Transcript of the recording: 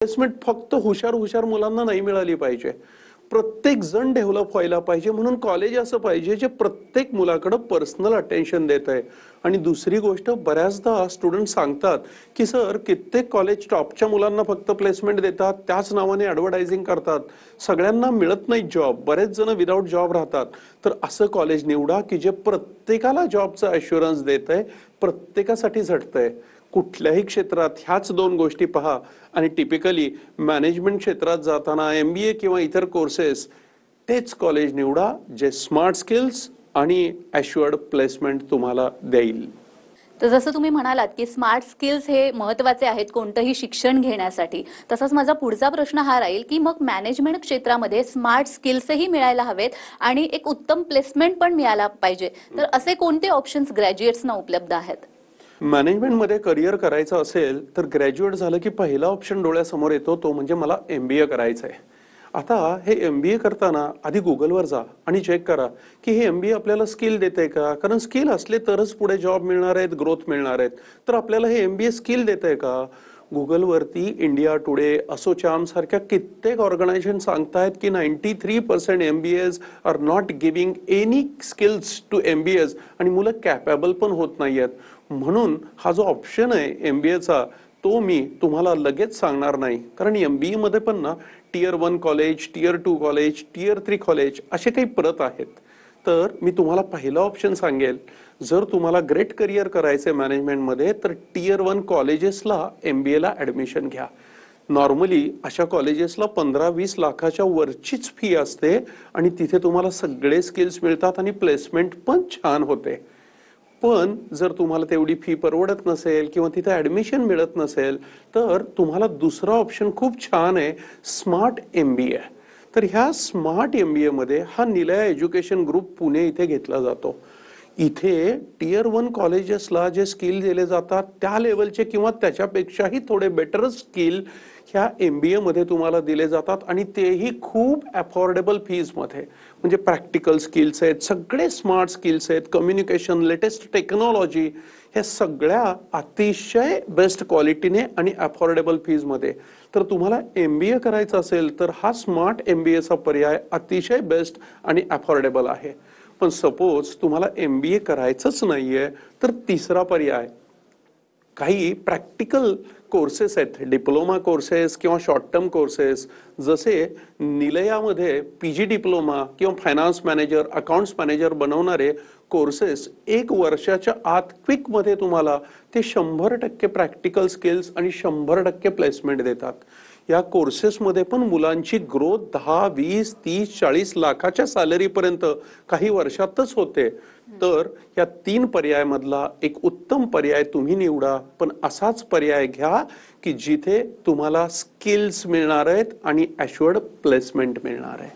Placement फक्त हुशार हुशार मुलांना नाही मिळाली पाहिजे, प्रत्येक जण डेव्हलप व्हायला पाहिजे. म्हणून कॉलेज असं पाहिजे जे प्रत्येक मुलाकडे पर्सनल अटेन्शन देत आहे. आणि दुसरी गोष्ट, बऱ्याचदा स्टुडंट सांगतात की सर कित्येक कॉलेज टॉपच्या मुलांना फक्त प्लेसमेंट देतात, त्याच नावाने ॲडव्हर्टायझिंग करतात, सगळ्यांना मिळत नाही जॉब, बरेच जण विदाऊट जॉब राहतात. तर असं कॉलेज निवडा की जे प्रत्येकाला जॉबचा ॲश्युरन्स देत आहे, प्रत्येकासाठी झटतंय. कुठल्याही क्षेत्रात ह्याच दोन गोष्टी पहा. आणि टिपिकली मॅनेजमेंट क्षेत्रात जाताना MBA किंवा इतर कोर्सेस तेच कॉलेज निवडा जे स्मार्ट स्किल्स आणि ॲश्युअर्ड प्लेसमेंट तुम्हाला देईल. तर जसं तुम्ही म्हणालात की स्मार्ट स्किल्स हे महत्त्वाचे आहेत कोणतंही शिक्षण घेण्यासाठी, तसंच माझा पुढचा प्रश्न हा राहील की मग मॅनेजमेंट क्षेत्रामध्ये स्मार्ट स्किल्सही मिळायला हवेत आणि एक उत्तम प्लेसमेंट पण मिळायला पाहिजे, तर असे कोणते ऑप्शन्स ग्रॅज्युएट्सना उपलब्ध आहेत? मॅनेजमेंटमध्ये करिअर करायचं असेल तर ग्रॅज्युएट झालं की पहिला ऑप्शन डोळ्यासमोर येतो, तो म्हणजे मला MBA करायचं आहे. आता हे MBA करताना आधी गुगलवर जा आणि चेक करा की हे MBA आपल्याला स्किल देते का, कारण स्किल असले तरच पुढे जॉब मिळणार आहेत, ग्रोथ मिळणार आहेत. तर आपल्याला हे MBA स्किल देते का? गुगलवरती इंडिया टुडे, असोचॅम सारख्या कित्येक ऑर्गनायझेशन सांगतायत की 93% MBAs are not giving any skills to MBAs आणि मुलं कॅपेबल पण होत नाही आहेत. म्हणून हा जो ऑप्शन आहे MBAचा तो मी तुम्हाला लगेच सांगणार नाही, कारण MBA मध्ये पण ना Tier 1 college, Tier 2 college, Tier 3 college असे काही परत आहेत. तर मी तुम्हाला पहिला ऑप्शन सांगेल, जर तुम्हाला ग्रेट करिअर करायचे मॅनेजमेंटमध्ये तर Tier 1 कॉलेजेसला MBAला ॲडमिशन घ्या. नॉर्मली अशा कॉलेजेसला 15-20 लाखाच्या वरचीच फी असते आणि तिथे तुम्हाला सगळे स्किल्स मिळतात आणि प्लेसमेंट पण छान होते. पण जर तुम्हाला तेवढी फी परवडत नसेल किंवा तिथे ॲडमिशन मिळत नसेल तर तुम्हाला दुसरा ऑप्शन खूप छान आहे, स्मार्ट MBA. तर ह्या स्मार्ट MBA मध्ये हा निलया एज्युकेशन ग्रुप पुणे इथे घेतला जातो. इथे Tier 1 कॉलेजेसला जे स्किल दिले जातात त्या लेवलचे किंवा त्याच्यापेक्षाही थोडे बेटर स्किल ह्या MBA मध्ये तुम्हाला दिले जातात आणि तेही खूप अफोर्डेबल फीजमध्ये. म्हणजे प्रॅक्टिकल स्किल्स आहेत, सगळे स्मार्ट स्किल्स आहेत, कम्युनिकेशन, लेटेस्ट टेक्नॉलॉजी, ह्या सगळ्या अतिशय बेस्ट क्वालिटीने आणि अफोर्डेबल फीजमध्ये. तर तुम्हाला MBA करायचं असेल तर हा स्मार्ट MBAचा पर्याय अतिशय बेस्ट आणि अफोर्डेबल आहे. पण सपोज तुम्हाला MBA करायचंच नाहीये तर तिसरा पर्याय, काही प्रॅक्टिकल कोर्सेस आहेत, डिप्लोमा कोर्सेस किंवा शॉर्ट टर्म कोर्सेस, जसे निलयामध्ये PG डिप्लोमा किंवा फायनान्स मॅनेजर, अकाउंट्स मॅनेजर बनवणारे कोर्सेस 1 वर्षाच्या आत क्विकमध्ये तुम्हाला ते 100% प्रॅक्टिकल स्किल्स आणि 100% प्लेसमेंट देतात. या कोर्सेसमध्ये पण मुलांची ग्रोथ 10, 20, 30, 40 लाखाच्या सॅलरीपर्यंत काही वर्षातच होते. तर या 3 पर्यायामधला एक उत्तम पर्याय तुम्ही निवडा, पण असाच पर्याय घ्या की जिथे तुम्हाला स्किल्स मिळणार आहेत आणि ॲश्युअर्ड प्लेसमेंट मिळणार आहे.